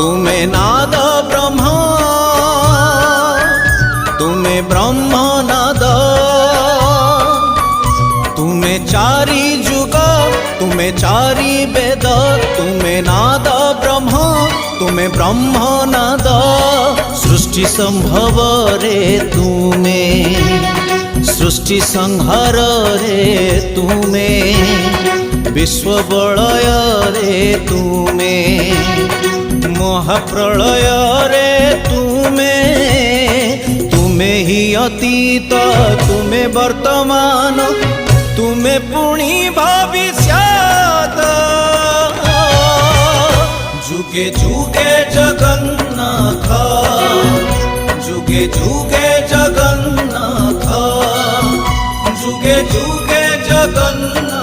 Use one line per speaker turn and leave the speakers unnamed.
तुमे नाद ब्रह्म, तुमे ब्रह्म नाद, तुमे चारि जुग, तुमे चारि वेद, तुमे नाद ब्रह्म, तुमे ब्रह्म नाद। सृष्टि संभव रे तुमे, सृष्टि संहार रे तुमे, विश्व बलय रे तुमे, महाप्रलय रे तुमे। तुमे ही अतीत, तुमे वर्तमान, तुमे पुणी भविष्यत। जुगे जुगे जगन्नाथ, जुगे जुगे जगन्नाथ, जुगे जुगे जगन्नाथ।